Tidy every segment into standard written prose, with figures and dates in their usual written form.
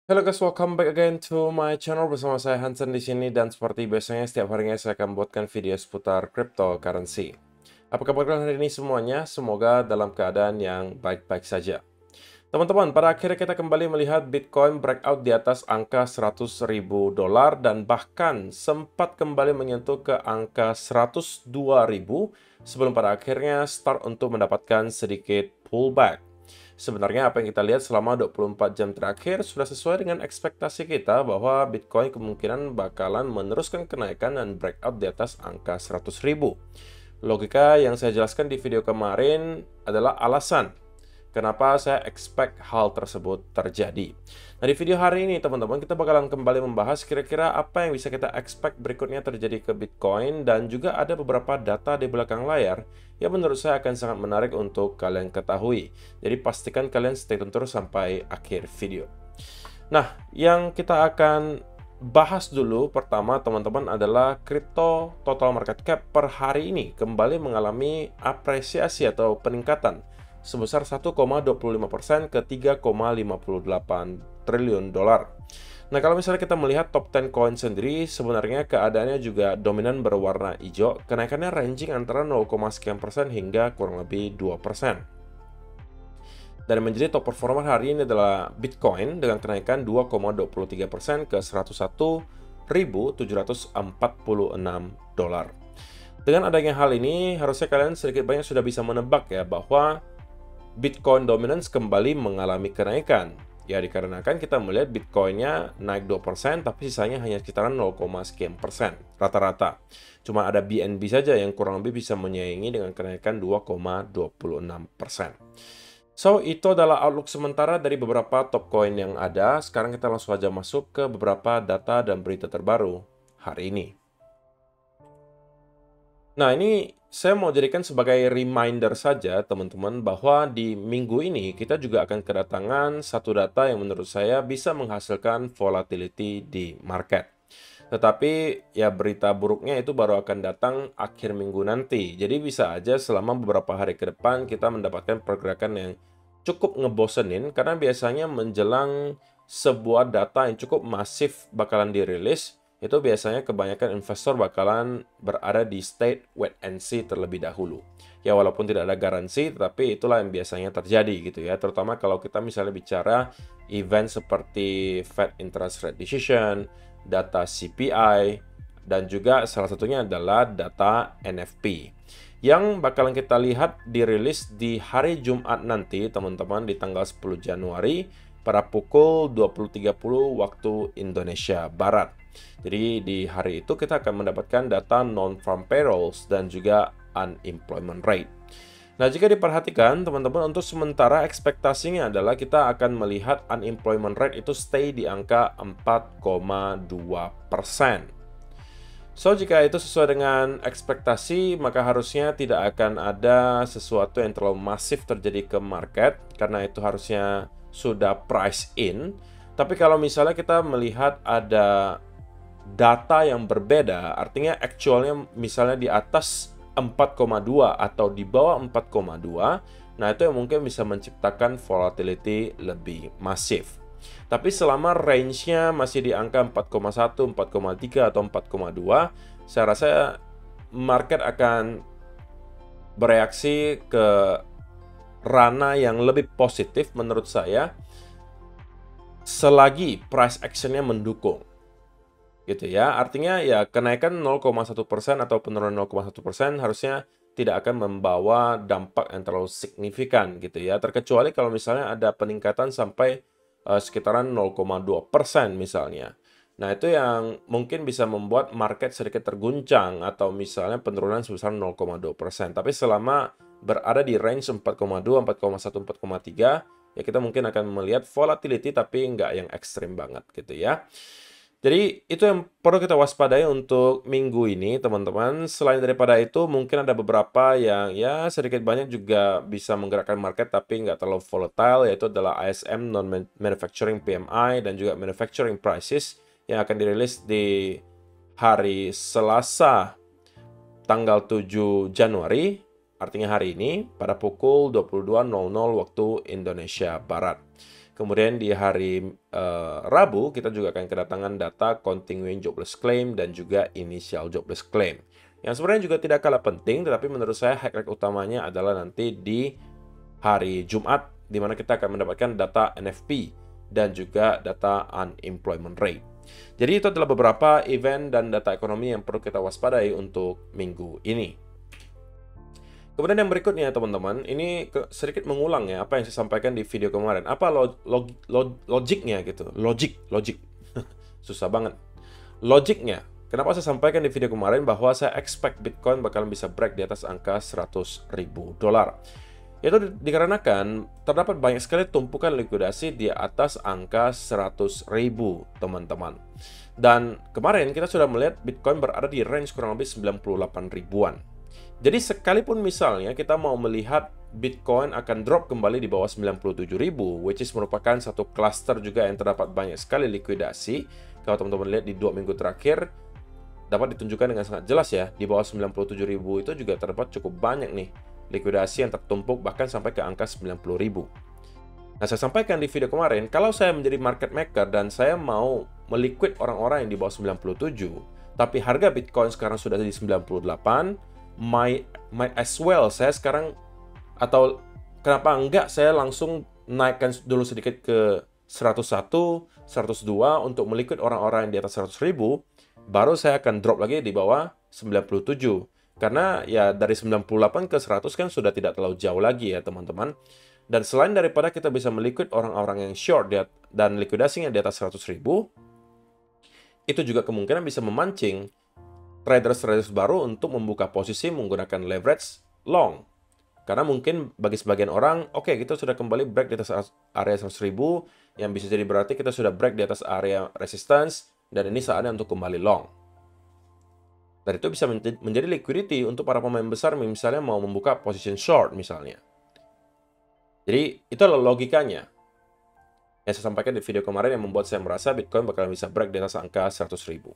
Halo guys, welcome back again to my channel bersama saya Hansen di sini dan seperti biasanya setiap harinya saya akan buatkan video seputar cryptocurrency. Apa kabar kalian hari ini semuanya? Semoga dalam keadaan yang baik-baik saja. Teman-teman, pada akhirnya kita kembali melihat Bitcoin breakout di atas angka $100.000 dan bahkan sempat kembali menyentuh ke angka 102.000 sebelum pada akhirnya start untuk mendapatkan sedikit pullback. Sebenarnya apa yang kita lihat selama 24 jam terakhir sudah sesuai dengan ekspektasi kita bahwa Bitcoin kemungkinan bakalan meneruskan kenaikan dan breakout di atas angka 100.000. Logika yang saya jelaskan di video kemarin adalah alasan kenapa saya expect hal tersebut terjadi. Nah, di video hari ini, teman-teman, kita bakalan kembali membahas kira-kira apa yang bisa kita expect berikutnya terjadi ke Bitcoin, dan juga ada beberapa data di belakang layar yang menurut saya akan sangat menarik untuk kalian ketahui. Jadi, pastikan kalian stay tune terus sampai akhir video. Nah, yang kita akan bahas dulu pertama, teman-teman, adalah crypto total market cap per hari ini kembali mengalami apresiasi atau peningkatan sebesar 1,25% ke 3,58 triliun dolar. Nah, kalau misalnya kita melihat top 10 coin sendiri, sebenarnya keadaannya juga dominan berwarna hijau. Kenaikannya ranging antara 0, sekian persen hingga kurang lebih 2%. Dan menjadi top performer hari ini adalah Bitcoin dengan kenaikan 2,23% ke 101.746 dolar. Dengan adanya hal ini, harusnya kalian sedikit banyak sudah bisa menebak ya bahwa Bitcoin dominance kembali mengalami kenaikan. Ya, dikarenakan kita melihat Bitcoin-nya naik 2%, tapi sisanya hanya sekitaran 0, sekian persen rata-rata. Cuma ada BNB saja yang kurang lebih bisa menyaingi dengan kenaikan 2,26%. So, itu adalah outlook sementara dari beberapa top coin yang ada. Sekarang kita langsung aja masuk ke beberapa data dan berita terbaru hari ini. Nah, ini saya mau jadikan sebagai reminder saja, teman-teman, bahwa di minggu ini kita juga akan kedatangan satu data yang menurut saya bisa menghasilkan volatility di market. Tetapi, ya berita buruknya itu baru akan datang akhir minggu nanti. Jadi bisa aja selama beberapa hari ke depan kita mendapatkan pergerakan yang cukup ngebosenin, karena biasanya menjelang sebuah data yang cukup masif bakalan dirilis, itu biasanya kebanyakan investor bakalan berada di state wait and see terlebih dahulu. Ya, walaupun tidak ada garansi, tetapi itulah yang biasanya terjadi gitu ya. Terutama kalau kita misalnya bicara event seperti Fed Interest Rate Decision, data CPI, dan juga salah satunya adalah data NFP. Yang bakalan kita lihat dirilis di hari Jumat nanti, teman-teman, di tanggal 10 Januari pada pukul 20.30 waktu Indonesia Barat. Jadi di hari itu kita akan mendapatkan data non-farm payrolls dan juga unemployment rate. Nah, jika diperhatikan, teman-teman, untuk sementara ekspektasinya adalah kita akan melihat unemployment rate itu stay di angka 4,2%. So, jika itu sesuai dengan ekspektasi, maka harusnya tidak akan ada sesuatu yang terlalu masif terjadi ke market, karena itu harusnya sudah price in. Tapi kalau misalnya kita melihat ada data yang berbeda, artinya actualnya misalnya di atas 4,2 atau di bawah 4,2, nah itu yang mungkin bisa menciptakan volatility lebih masif. Tapi selama range-nya masih di angka 4,1, 4,3, atau 4,2, saya rasa market akan bereaksi ke ranah yang lebih positif menurut saya selagi price action-nya mendukung. Gitu ya, artinya ya kenaikan 0,1% atau penurunan 0,1% harusnya tidak akan membawa dampak yang terlalu signifikan gitu ya, terkecuali kalau misalnya ada peningkatan sampai sekitaran 0,2% misalnya. Nah, itu yang mungkin bisa membuat market sedikit terguncang atau misalnya penurunan sebesar 0,2%. Tapi selama berada di range 4,2, 4,1, 4,3, ya kita mungkin akan melihat volatility tapi nggak yang ekstrim banget gitu ya. Jadi itu yang perlu kita waspadai untuk minggu ini, teman-teman. Selain daripada itu, mungkin ada beberapa yang ya sedikit banyak juga bisa menggerakkan market tapi nggak terlalu volatile, yaitu adalah ISM Non-Manufacturing PMI dan juga Manufacturing Prices yang akan dirilis di hari Selasa tanggal 7 Januari, artinya hari ini, pada pukul 22.00 waktu Indonesia Barat. Kemudian di hari Rabu, kita juga akan kedatangan data continuing jobless claim dan juga initial jobless claim. Yang sebenarnya juga tidak kalah penting, tetapi menurut saya highlight utamanya adalah nanti di hari Jumat, di mana kita akan mendapatkan data NFP dan juga data unemployment rate. Jadi itu adalah beberapa event dan data ekonomi yang perlu kita waspadai untuk minggu ini. Kemudian yang berikutnya teman-teman, ini sedikit mengulang ya apa yang saya sampaikan di video kemarin. Apa logiknya gitu? Logik. Susah banget. Logiknya, kenapa saya sampaikan di video kemarin bahwa saya expect Bitcoin bakalan bisa break di atas angka $100.000. Itu dikarenakan terdapat banyak sekali tumpukan likuidasi di atas angka 100.000, teman-teman. Dan kemarin kita sudah melihat Bitcoin berada di range kurang lebih 98 ribuan. Jadi sekalipun misalnya kita mau melihat Bitcoin akan drop kembali di bawah 97.000, which is merupakan satu cluster juga yang terdapat banyak sekali likuidasi. Kalau teman-teman lihat di 2 minggu terakhir, dapat ditunjukkan dengan sangat jelas ya, di bawah 97.000 itu juga terdapat cukup banyak nih likuidasi yang tertumpuk bahkan sampai ke angka 90.000. Nah, saya sampaikan di video kemarin, kalau saya menjadi market maker dan saya mau meliquid orang-orang yang di bawah 97, tapi harga Bitcoin sekarang sudah di 98, might as well saya sekarang, atau kenapa enggak saya langsung naikkan dulu sedikit ke 101, 102 untuk meliquid orang-orang yang di atas 100.000, baru saya akan drop lagi di bawah 97. Karena ya dari 98 ke 100 kan sudah tidak terlalu jauh lagi ya teman-teman. Dan selain daripada kita bisa meliquid orang-orang yang short dan likuidasinya di atas 100.000, itu juga kemungkinan bisa memancing traders baru untuk membuka posisi menggunakan leverage long. Karena mungkin bagi sebagian orang, oke, kita sudah kembali break di atas area 100.000, yang bisa jadi berarti kita sudah break di atas area resistance, dan ini saatnya untuk kembali long. Dan itu bisa menjadi liquidity untuk para pemain besar misalnya mau membuka position short misalnya. Jadi itu adalah logikanya yang saya sampaikan di video kemarin yang membuat saya merasa Bitcoin bakal bisa break di atas angka 100.000.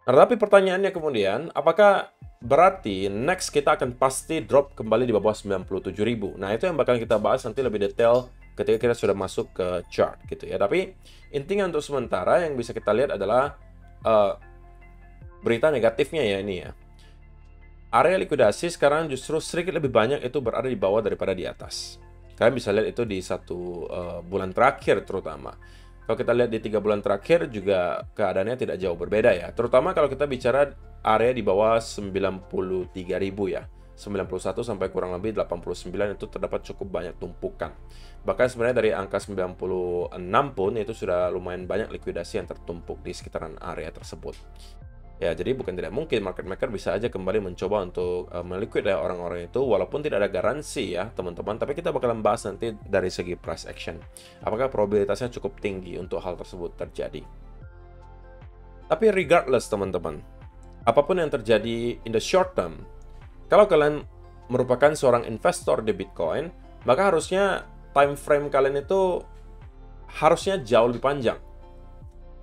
Nah, tapi pertanyaannya kemudian, apakah berarti next kita akan pasti drop kembali di bawah 97.000? Nah, itu yang bakal kita bahas nanti lebih detail ketika kita sudah masuk ke chart gitu ya. Tapi intinya untuk sementara yang bisa kita lihat adalah berita negatifnya ya ini ya. Area likuidasi sekarang justru sedikit lebih banyak itu berada di bawah daripada di atas. Kalian bisa lihat itu di 1 bulan terakhir terutama. Kalau kita lihat di 3 bulan terakhir juga keadaannya tidak jauh berbeda ya. Terutama kalau kita bicara area di bawah 93.000 ya. 91 sampai kurang lebih 89 itu terdapat cukup banyak tumpukan. Bahkan sebenarnya dari angka 96 pun itu sudah lumayan banyak likuidasi yang tertumpuk di sekitaran area tersebut. Ya, jadi bukan tidak mungkin market maker bisa aja kembali mencoba untuk meliquid ya orang-orang itu, walaupun tidak ada garansi ya teman-teman, tapi kita bakalan bahas nanti dari segi price action. Apakah probabilitasnya cukup tinggi untuk hal tersebut terjadi. Tapi regardless teman-teman, apapun yang terjadi in the short term, kalau kalian merupakan seorang investor di Bitcoin, maka harusnya time frame kalian itu harusnya jauh lebih panjang.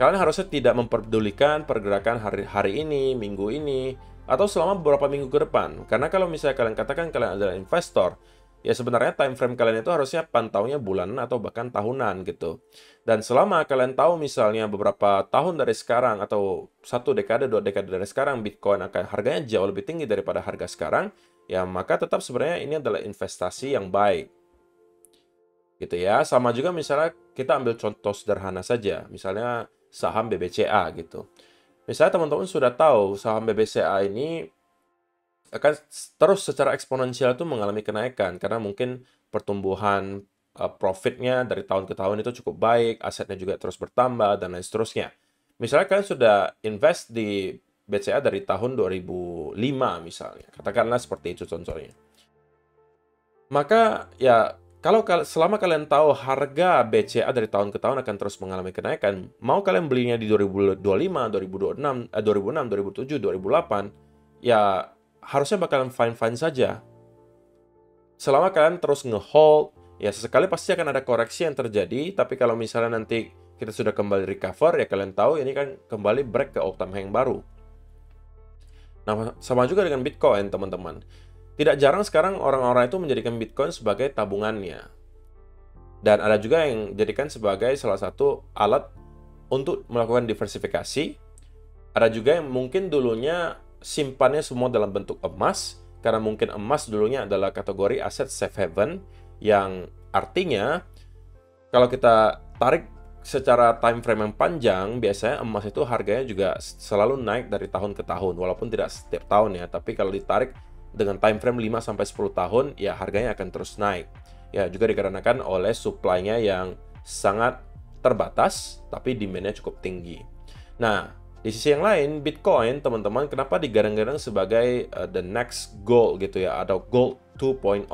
Kalian harusnya tidak memperdulikan pergerakan hari ini, minggu ini, atau selama beberapa minggu ke depan. Karena kalau misalnya kalian katakan kalian adalah investor, ya sebenarnya time frame kalian itu harusnya pantaunya bulanan atau bahkan tahunan gitu. Dan selama kalian tahu misalnya beberapa tahun dari sekarang atau 1 dekade, 2 dekade dari sekarang Bitcoin akan harganya jauh lebih tinggi daripada harga sekarang, ya maka tetap sebenarnya ini adalah investasi yang baik. Gitu ya. Sama juga misalnya kita ambil contoh sederhana saja, misalnya saham BBCA gitu. Misalnya teman-teman sudah tahu saham BBCA ini akan terus secara eksponensial itu mengalami kenaikan karena mungkin pertumbuhan profitnya dari tahun ke tahun itu cukup baik, asetnya juga terus bertambah dan lain seterusnya. Misalnya kalian sudah invest di BCA dari tahun 2005 misalnya, katakanlah seperti itu contohnya. Maka ya kalau selama kalian tahu harga BCA dari tahun ke tahun akan terus mengalami kenaikan, mau kalian belinya di 2025, 2006, 2007, 2008, ya harusnya bakalan fine-fine saja. Selama kalian terus nge-hold, ya sesekali pasti akan ada koreksi yang terjadi, tapi kalau misalnya nanti kita sudah kembali recover, ya kalian tahu ini kan kembali break ke all-time high yang baru. Nah, sama juga dengan Bitcoin, teman-teman. Tidak jarang sekarang orang-orang itu menjadikan Bitcoin sebagai tabungannya. Dan ada juga yang jadikan sebagai salah satu alat untuk melakukan diversifikasi. Ada juga yang mungkin dulunya simpannya semua dalam bentuk emas, karena mungkin emas dulunya adalah kategori aset safe haven, yang artinya kalau kita tarik secara time frame yang panjang, biasanya emas itu harganya juga selalu naik dari tahun ke tahun, walaupun tidak setiap tahun ya, tapi kalau ditarik dengan time frame 5-10 tahun, ya harganya akan terus naik. Ya, juga dikarenakan oleh supply-nya yang sangat terbatas, tapi demand-nya cukup tinggi. Nah, di sisi yang lain, Bitcoin, teman-teman, kenapa digadang-gadang sebagai the next gold gitu ya, atau gold 2.0,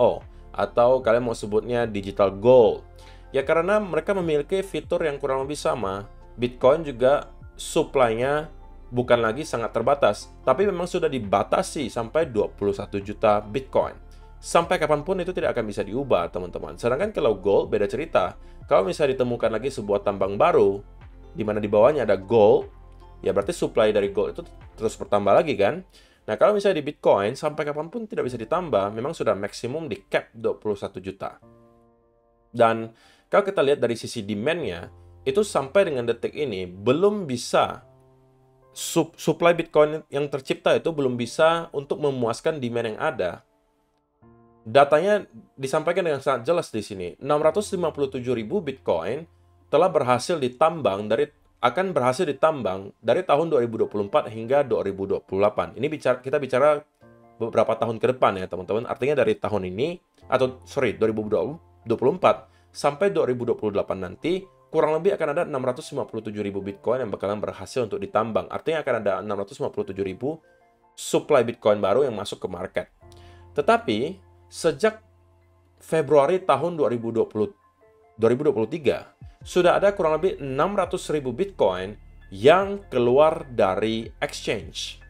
atau kalian mau sebutnya digital gold. Ya karena mereka memiliki fitur yang kurang lebih sama. Bitcoin juga supply-nya bukan lagi sangat terbatas, tapi memang sudah dibatasi sampai 21 juta Bitcoin. Sampai kapanpun itu tidak akan bisa diubah, teman-teman. Sedangkan kalau gold, beda cerita. Kalau misalnya ditemukan lagi sebuah tambang baru, di mana di bawahnya ada gold, ya berarti supply dari gold itu terus bertambah lagi kan. Nah, kalau misalnya di Bitcoin, sampai kapanpun tidak bisa ditambah, memang sudah maksimum di cap 21 juta. Dan kalau kita lihat dari sisi demand-nya, itu sampai dengan detik ini belum bisa, supply Bitcoin yang tercipta itu belum bisa untuk memuaskan demand yang ada. Datanya disampaikan dengan sangat jelas di sini. 657.000 Bitcoin telah berhasil ditambang akan berhasil ditambang dari tahun 2024 hingga 2028. Ini kita bicara beberapa tahun ke depan ya, teman-teman. Artinya dari tahun ini, 2024 sampai 2028 nanti, kurang lebih akan ada 657.000 Bitcoin yang bakalan berhasil untuk ditambang. Artinya akan ada 657.000 supply Bitcoin baru yang masuk ke market. Tetapi, sejak Februari tahun 2023, sudah ada kurang lebih 600.000 Bitcoin yang keluar dari exchange.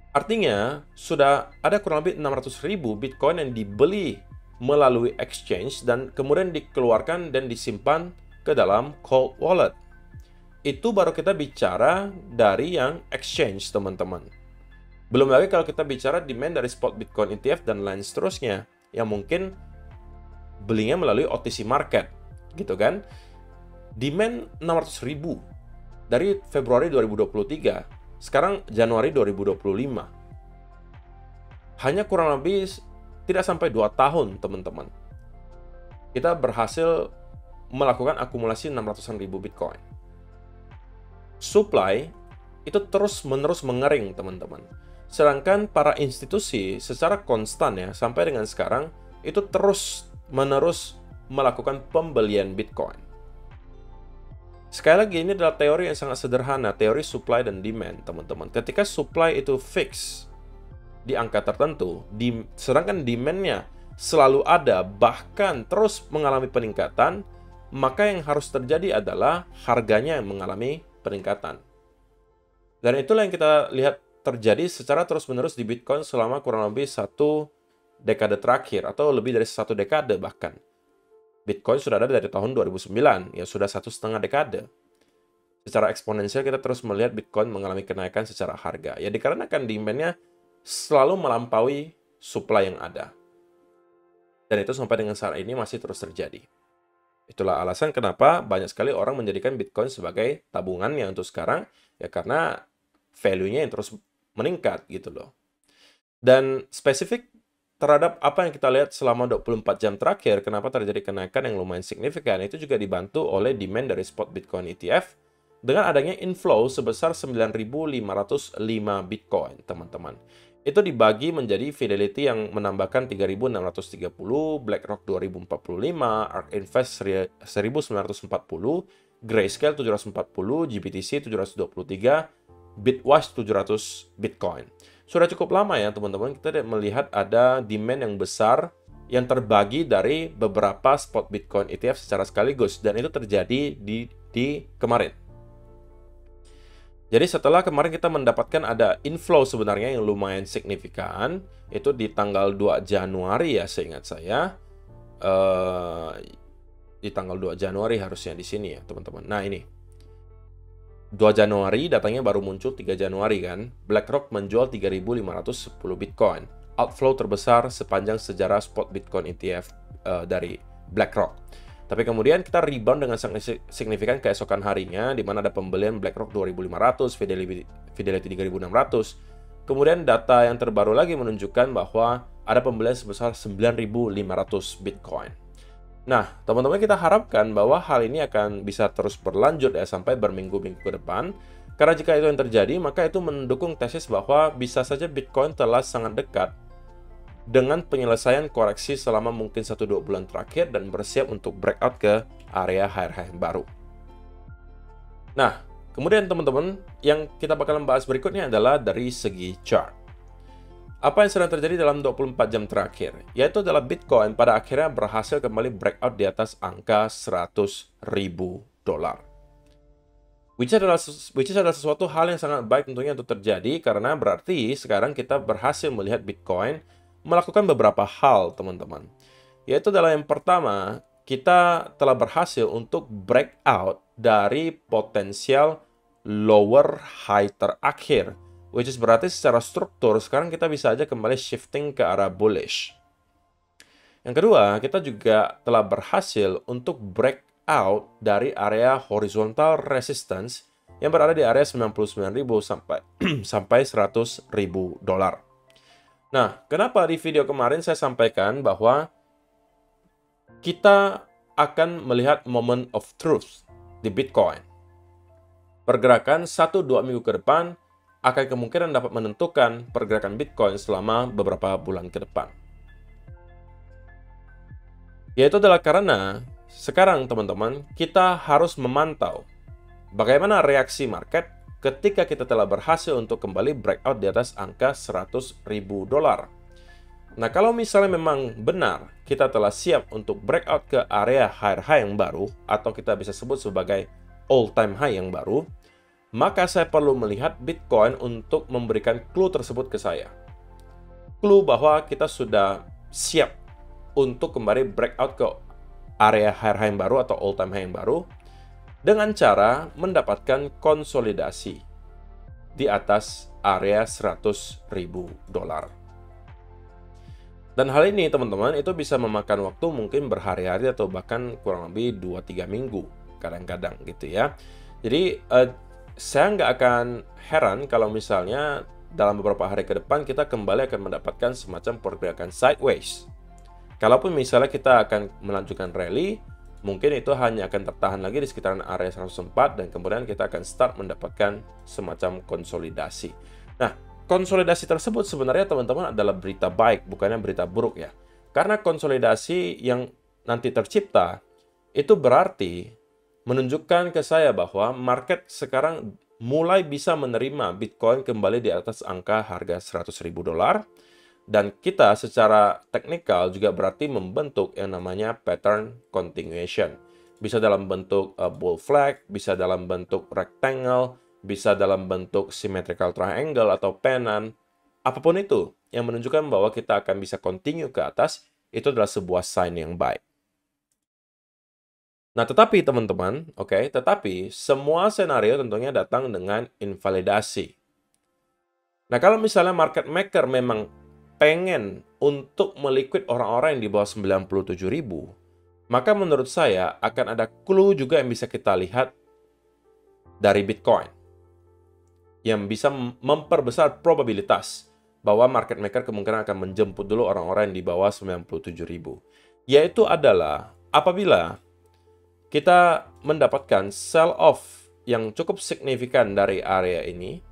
Artinya, sudah ada kurang lebih 600.000 Bitcoin yang dibeli melalui exchange dan kemudian dikeluarkan dan disimpan ke dalam cold wallet. Itu baru kita bicara dari yang exchange, teman-teman. Belum lagi kalau kita bicara demand dari spot Bitcoin ETF dan lain seterusnya, yang mungkin belinya melalui OTC market, gitu kan. Demand 600.000 dari Februari 2023, sekarang Januari 2025. Hanya kurang lebih tidak sampai 2 tahun, teman-teman. Kita berhasil melakukan akumulasi 600.000 Bitcoin. Supply itu terus-menerus mengering, teman-teman. Sedangkan para institusi secara konstan ya, sampai dengan sekarang, itu terus-menerus melakukan pembelian Bitcoin. Sekali lagi, ini adalah teori yang sangat sederhana, teori supply dan demand, teman-teman. Ketika supply itu fix di angka tertentu, sedangkan demand-nya selalu ada, bahkan terus mengalami peningkatan, maka yang harus terjadi adalah harganya yang mengalami peningkatan. Dan itulah yang kita lihat terjadi secara terus-menerus di Bitcoin selama kurang lebih 1 dekade terakhir, atau lebih dari 1 dekade bahkan. Bitcoin sudah ada dari tahun 2009, ya sudah 1,5 dekade. Secara eksponensial kita terus melihat Bitcoin mengalami kenaikan secara harga. Ya dikarenakan demand-nya selalu melampaui supply yang ada. Dan itu sampai dengan saat ini masih terus terjadi. Itulah alasan kenapa banyak sekali orang menjadikan Bitcoin sebagai tabungannya untuk sekarang, ya karena value-nya yang terus meningkat gitu loh. Dan spesifik terhadap apa yang kita lihat selama 24 jam terakhir, kenapa terjadi kenaikan yang lumayan signifikan, itu juga dibantu oleh demand dari spot Bitcoin ETF dengan adanya inflow sebesar 9.505 Bitcoin, teman-teman. Itu dibagi menjadi Fidelity yang menambahkan 3.630, BlackRock 2.045, ARK Invest 1.940, Grayscale 740, GBTC 723, Bitwise 700 Bitcoin. Sudah cukup lama ya teman-teman, kita melihat ada demand yang besar yang terbagi dari beberapa spot Bitcoin ETF secara sekaligus, dan itu terjadi di kemarin. Jadi setelah kemarin kita mendapatkan ada inflow sebenarnya yang lumayan signifikan, itu di tanggal 2 Januari ya seingat saya. Di tanggal 2 Januari harusnya di sini ya teman-teman. Nah ini 2 Januari, datanya baru muncul 3 Januari kan. BlackRock menjual 3.510 Bitcoin. Outflow terbesar sepanjang sejarah spot Bitcoin ETF dari BlackRock. Tapi kemudian kita rebound dengan sangat signifikan keesokan harinya, di mana ada pembelian BlackRock 2.500, Fidelity 3.600. Kemudian data yang terbaru lagi menunjukkan bahwa ada pembelian sebesar 9.500 Bitcoin. Nah, teman-teman, kita harapkan bahwa hal ini akan bisa terus berlanjut ya sampai berminggu-minggu ke depan. Karena jika itu yang terjadi, maka itu mendukung tesis bahwa bisa saja Bitcoin telah sangat dekat dengan penyelesaian koreksi selama mungkin 1-2 bulan terakhir dan bersiap untuk breakout ke area higher yang baru. Nah, kemudian teman-teman, yang kita bakalan bahas berikutnya adalah dari segi chart. Apa yang sedang terjadi dalam 24 jam terakhir? Yaitu adalah Bitcoin pada akhirnya berhasil kembali breakout di atas angka $100.000. Which adalah sesuatu hal yang sangat baik tentunya untuk terjadi, karena berarti sekarang kita berhasil melihat Bitcoin melakukan beberapa hal, teman-teman. Yaitu adalah yang pertama, kita telah berhasil untuk breakout dari potensial lower high terakhir. Which is berarti secara struktur, sekarang kita bisa aja kembali shifting ke arah bullish. Yang kedua, kita juga telah berhasil untuk breakout dari area horizontal resistance yang berada di area 99.000 sampai $100.000. Nah, kenapa di video kemarin saya sampaikan bahwa kita akan melihat moment of truth di Bitcoin. Pergerakan 1-2 minggu ke depan akan kemungkinan dapat menentukan pergerakan Bitcoin selama beberapa bulan ke depan. Yaitu adalah karena sekarang, teman-teman, kita harus memantau bagaimana reaksi market ketika kita telah berhasil untuk kembali breakout di atas angka $100.000. Nah, kalau misalnya memang benar kita telah siap untuk breakout ke area higher high yang baru, atau kita bisa sebut sebagai all-time high yang baru, maka saya perlu melihat Bitcoin untuk memberikan clue tersebut ke saya. Clue bahwa kita sudah siap untuk kembali breakout ke area higher high yang baru atau all-time high yang baru, dengan cara mendapatkan konsolidasi di atas area $100.000. Dan hal ini, teman-teman, itu bisa memakan waktu mungkin berhari-hari atau bahkan kurang lebih 2-3 minggu kadang-kadang gitu ya. Jadi saya nggak akan heran kalau misalnya dalam beberapa hari ke depan kita kembali akan mendapatkan semacam pergerakan sideways. Kalaupun misalnya kita akan melanjutkan rally, mungkin itu hanya akan tertahan lagi di sekitaran area 104 dan kemudian kita akan start mendapatkan semacam konsolidasi. Nah, konsolidasi tersebut sebenarnya, teman-teman, adalah berita baik, bukannya berita buruk ya. Karena konsolidasi yang nanti tercipta itu berarti menunjukkan ke saya bahwa market sekarang mulai bisa menerima Bitcoin kembali di atas angka harga $100.000. Dan kita secara teknikal juga berarti membentuk yang namanya pattern continuation. Bisa dalam bentuk bull flag, bisa dalam bentuk rectangle, bisa dalam bentuk symmetrical triangle atau pennant. Apapun itu yang menunjukkan bahwa kita akan bisa continue ke atas, itu adalah sebuah sign yang baik. Nah, tetapi teman-teman, tetapi semua senario tentunya datang dengan invalidasi. Nah, kalau misalnya market maker memang pengen untuk meliquid orang-orang yang di bawah 97.000, maka menurut saya akan ada clue juga yang bisa kita lihat dari Bitcoin yang bisa memperbesar probabilitas bahwa market maker kemungkinan akan menjemput dulu orang-orang yang di bawah 97.000. Yaitu adalah apabila kita mendapatkan sell off yang cukup signifikan dari area ini,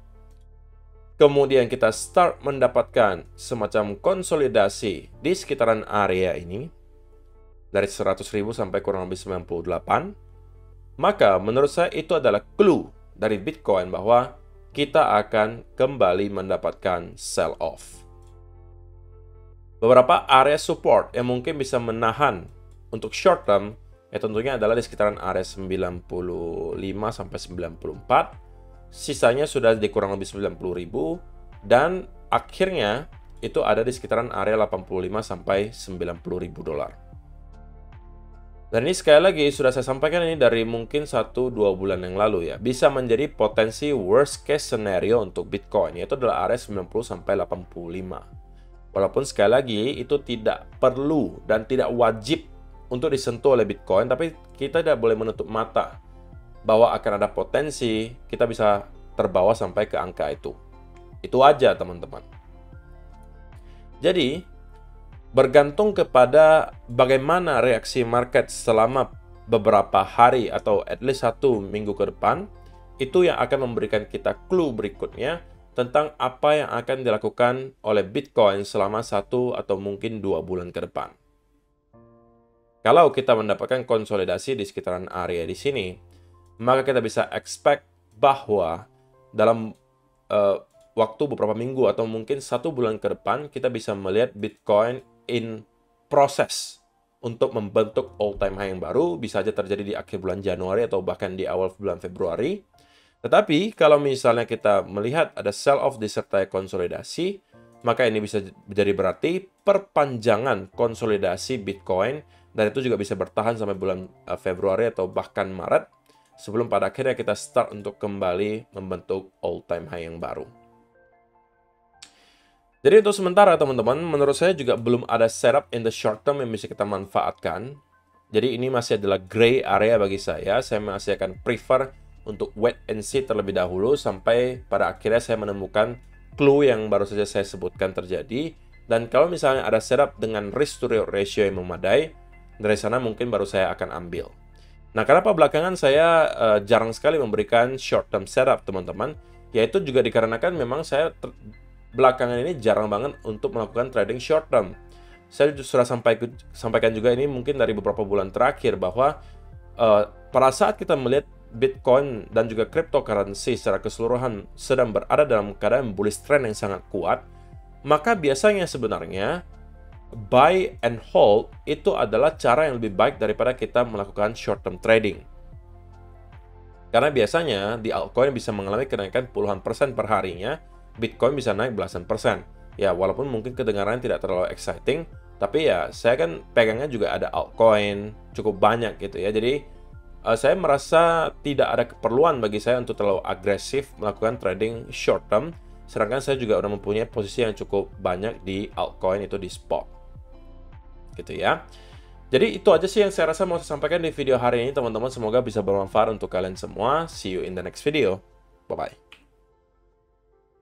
kemudian kita start mendapatkan semacam konsolidasi di sekitaran area ini, dari 100.000 sampai kurang lebih 98, maka menurut saya itu adalah clue dari Bitcoin bahwa kita akan kembali mendapatkan sell off. Beberapa area support yang mungkin bisa menahan untuk short term, ya tentunya adalah di sekitaran area 95 sampai 94. Sisanya sudah di kurang lebih 90.000 dan akhirnya itu ada di sekitaran area 85 sampai 90.000 dolar. Dan ini sekali lagi sudah saya sampaikan ini dari mungkin 1-2 bulan yang lalu ya. Bisa menjadi potensi worst case scenario untuk Bitcoin, yaitu adalah area 90 sampai 85. Walaupun sekali lagi itu tidak perlu dan tidak wajib untuk disentuh oleh Bitcoin, tapi kita tidak boleh menutup mata bahwa akan ada potensi kita bisa terbawa sampai ke angka itu. Itu aja, teman-teman. Jadi, bergantung kepada bagaimana reaksi market selama beberapa hari atau at least 1 minggu ke depan, itu yang akan memberikan kita clue berikutnya tentang apa yang akan dilakukan oleh Bitcoin selama 1 atau mungkin 2 bulan ke depan. Kalau kita mendapatkan konsolidasi di sekitaran area di sini, maka kita bisa expect bahwa dalam waktu beberapa minggu atau mungkin 1 bulan ke depan, kita bisa melihat Bitcoin in process untuk membentuk all-time high yang baru. Bisa saja terjadi di akhir bulan Januari atau bahkan di awal bulan Februari. Tetapi kalau misalnya kita melihat ada sell-off disertai konsolidasi, maka ini bisa menjadi berarti perpanjangan konsolidasi Bitcoin, dan itu juga bisa bertahan sampai bulan Februari atau bahkan Maret, sebelum pada akhirnya kita start untuk kembali membentuk all-time high yang baru. Jadi untuk sementara teman-teman, menurut saya juga belum ada setup in the short term yang bisa kita manfaatkan. Jadi ini masih adalah gray area bagi saya. Saya masih akan prefer untuk wait and see terlebih dahulu sampai pada akhirnya saya menemukan clue yang baru saja saya sebutkan terjadi. Dan kalau misalnya ada setup dengan risk to reward ratio yang memadai, dari sana mungkin baru saya akan ambil. Nah, kenapa belakangan saya jarang sekali memberikan short term setup, teman-teman? Yaitu juga dikarenakan memang saya belakangan ini jarang banget untuk melakukan trading short term. Saya sudah sampaikan juga ini mungkin dari beberapa bulan terakhir bahwa pada saat kita melihat Bitcoin dan juga cryptocurrency secara keseluruhan sedang berada dalam keadaan bullish trend yang sangat kuat, maka biasanya sebenarnya buy and hold itu adalah cara yang lebih baik daripada kita melakukan short term trading. Karena biasanya di altcoin bisa mengalami kenaikan puluhan persen per harinya, Bitcoin bisa naik belasan persen. Ya, walaupun mungkin kedengaran tidak terlalu exciting, tapi ya saya kan pegangnya juga ada altcoin cukup banyak gitu ya. Jadi saya merasa tidak ada keperluan bagi saya untuk terlalu agresif melakukan trading short term, sedangkan saya juga udah mempunyai posisi yang cukup banyak di altcoin itu di spot. Gitu ya. Jadi itu aja sih yang saya rasa mau saya sampaikan di video hari ini teman-teman. Semoga bisa bermanfaat untuk kalian semua. See you in the next video. Bye-bye.